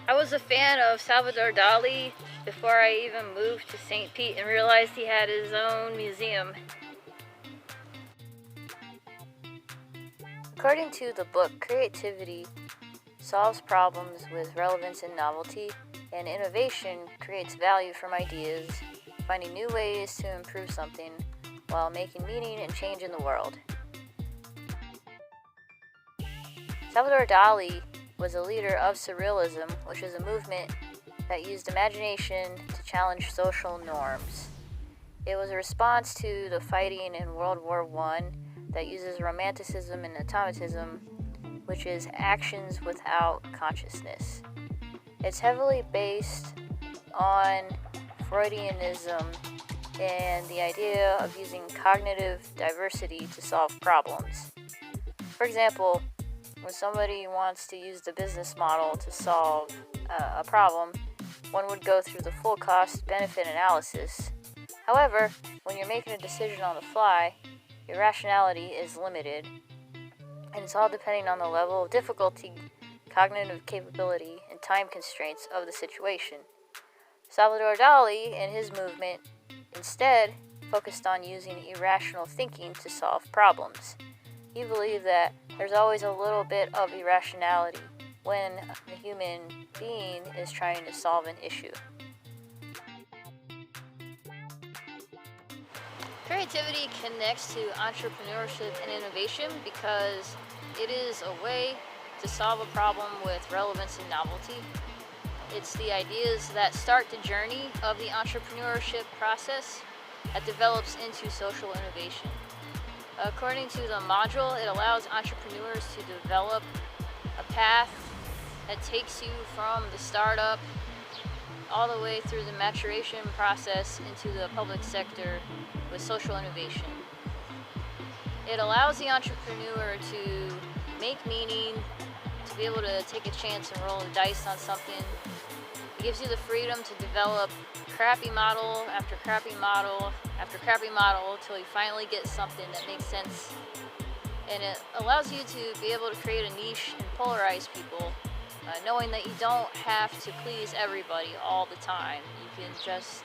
I was a fan of Salvador Dali before I even moved to St. Pete and realized he had his own museum. According to the book, creativity solves problems with relevance and novelty, and innovation creates value from ideas, finding new ways to improve something while making meaning and change in the world. Salvador Dali was a leader of Surrealism, which is a movement that used imagination to challenge social norms. It was a response to the fighting in World War I that uses romanticism and automatism, which is actions without consciousness. It's heavily based on Freudianism and the idea of using cognitive diversity to solve problems. For example, when somebody wants to use the business model to solve a problem, one would go through the full cost-benefit analysis. However, when you're making a decision on the fly, your rationality is limited, and it's all depending on the level of difficulty, cognitive capability, and time constraints of the situation. Salvador Dali and his movement instead focused on using irrational thinking to solve problems. He believed that there's always a little bit of irrationality when the human being is trying to solve an issue. Creativity connects to entrepreneurship and innovation because it is a way to solve a problem with relevance and novelty. It's the ideas that start the journey of the entrepreneurship process that develops into social innovation. According to the module, it allows entrepreneurs to develop a path that takes you from the startup all the way through the maturation process into the public sector with social innovation. It allows the entrepreneur to make meaning, to be able to take a chance and roll the dice on something. It gives you the freedom to develop crappy model after crappy model after crappy model until you finally get something that makes sense. And it allows you to be able to create a niche and polarize people, knowing that you don't have to please everybody all the time. You can just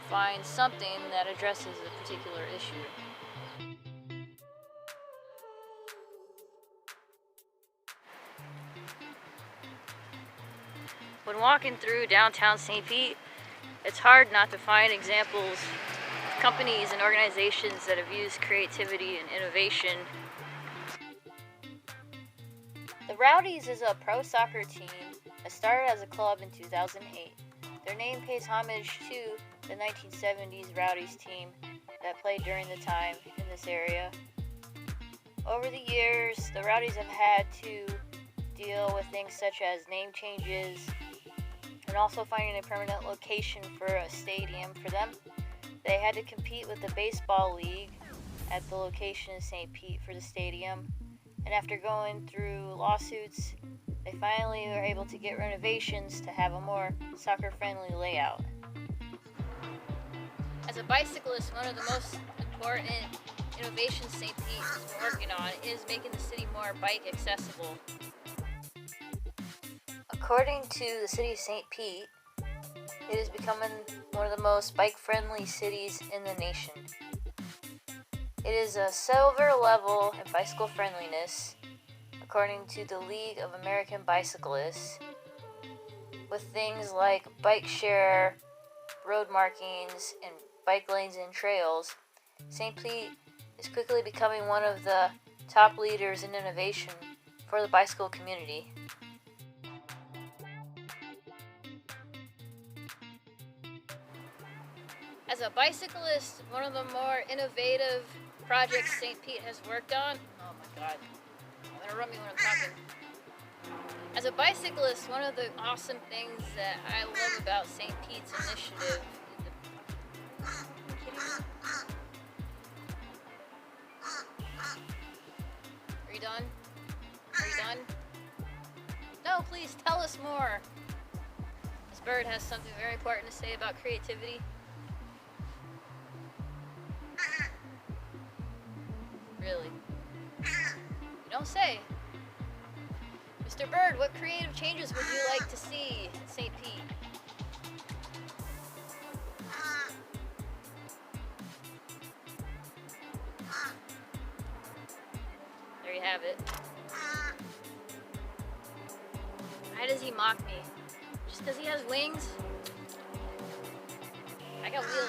find something that addresses a particular issue. When walking through downtown St. Pete, it's hard not to find examples of companies and organizations that have used creativity and innovation. The Rowdies is a pro soccer team that started as a club in 2008. Their name pays homage to the 1970s Rowdies team that played during the time in this area. Over the years, the Rowdies have had to deal with things such as name changes, and also finding a permanent location for a stadium for them. They had to compete with the baseball league at the location in St. Pete for the stadium, and after going through lawsuits, they finally were able to get renovations to have a more soccer-friendly layout. As a bicyclist, one of the most important innovations St. Pete is working on is making the city more bike accessible. According to the city of St. Pete, it is becoming one of the most bike-friendly cities in the nation. It is a silver level in bicycle friendliness, according to the League of American Bicyclists, with things like bike share, road markings, and bike lanes and trails. St. Pete is quickly becoming one of the top leaders in innovation for the bicycle community. As a bicyclist, one of the more innovative projects St. Pete has worked on. Oh my god, I'm gonna run me when I'm talking. As a bicyclist, one of the awesome things that I love about St. Pete's initiative is Are you done? Are you done? No, please tell us more. This bird has something very important to say about creativity. Really? You don't say. Mr. Bird, what creative changes would you like to see? have it. Why does he mock me? Just because he has wings? I got wheels.